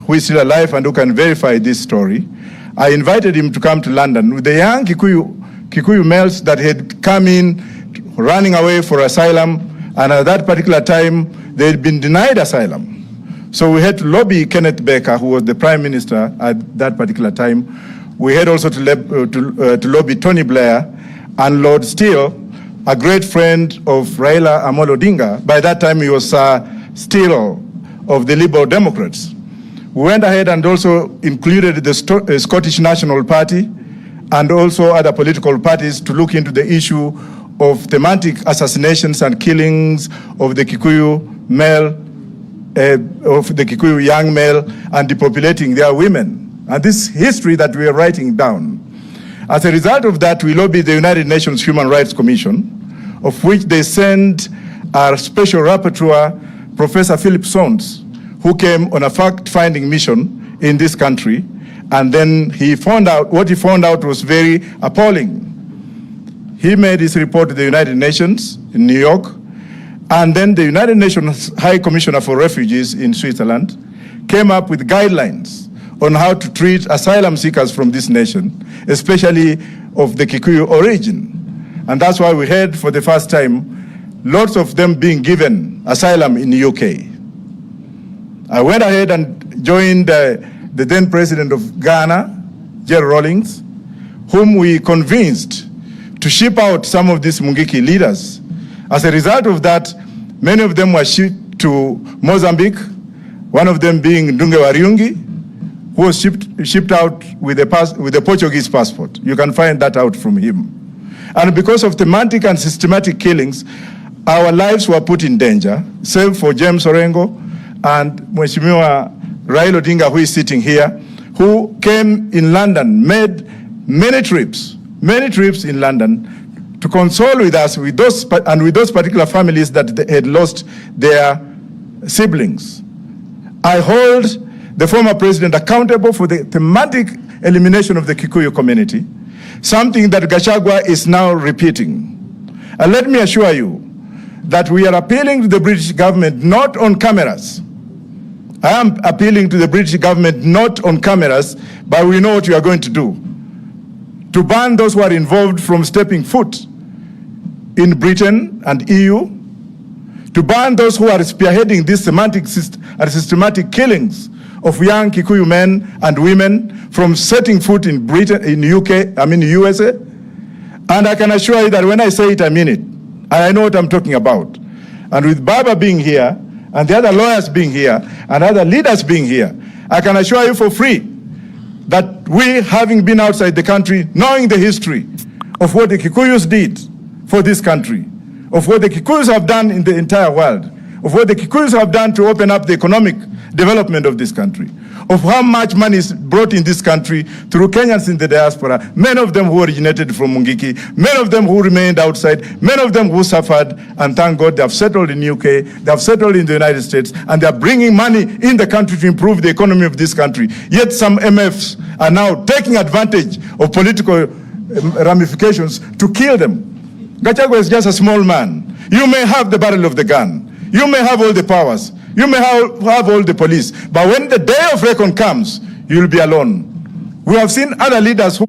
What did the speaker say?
who is still alive and who can verify this story. I invited him to come to London with the young Kikuyu males that had come in running away for asylum, and at that particular time they had been denied asylum. So we had to lobby Kenneth Baker, who was the Prime Minister at that particular time. We had also to lobby Tony Blair and Lord Steele, a great friend of Raila Amolo Odinga. By that time he was Steele of the Liberal Democrats. We went ahead and also included the Scottish National Party and also other political parties to look into the issue of thematic assassinations and killings of the Kikuyu young male and depopulating their women. And this history that we are writing down. As a result of that, we lobbied the United Nations Human Rights Commission, of which they sent our special rapporteur, Professor Philip Sons, who came on a fact-finding mission in this country, and then what he found out was very appalling. He made his report to the United Nations in New York, and then the United Nations High Commissioner for Refugees in Switzerland came up with guidelines on how to treat asylum seekers from this nation, especially of the Kikuyu origin. And that's why we heard for the first time lots of them being given asylum in the UK. I went ahead and joined the then president of Ghana, Jerry Rawlings, whom we convinced to ship out some of these Mungiki leaders. As a result of that, many of them were shipped to Mozambique, one of them being Ndunge Wariungi, who was shipped out with a Portuguese passport. You can find that out from him. And because of thematic and systematic killings, our lives were put in danger, save for James Orengo and Mheshimiwa Raila Odinga, who is sitting here, who came in London, made many trips in London to console with us, with those particular families that had lost their siblings. I hold the former president accountable for the thematic elimination of the Kikuyu community, something that Gachagua is now repeating. And let me assure you that we are appealing to the British government not on cameras. I am appealing to the British government not on cameras, but we know what we are going to do. To ban those who are involved from stepping foot in Britain and EU, to ban those who are spearheading these systematic killings of young Kikuyu men and women from setting foot in Britain, in USA. And I can assure you that when I say it, I mean it. I know what I'm talking about. And with Baba being here, and the other lawyers being here, and other leaders being here, I can assure you for free that we, having been outside the country, knowing the history of what the Kikuyus did for this country, of what the Kikuyus have done in the entire world, of what the Kikuyus have done to open up the economic development of this country, of how much money is brought in this country through Kenyans in the diaspora, many of them who originated from Mungiki, many of them who remained outside, many of them who suffered, and thank God they have settled in the UK, they have settled in the United States, and they are bringing money in the country to improve the economy of this country. Yet some MFs are now taking advantage of political ramifications to kill them. Gachagua is just a small man. You may have the barrel of the gun. You may have all the powers. You may have all the police. But when the day of reckoning comes, you'll be alone. We have seen other leaders who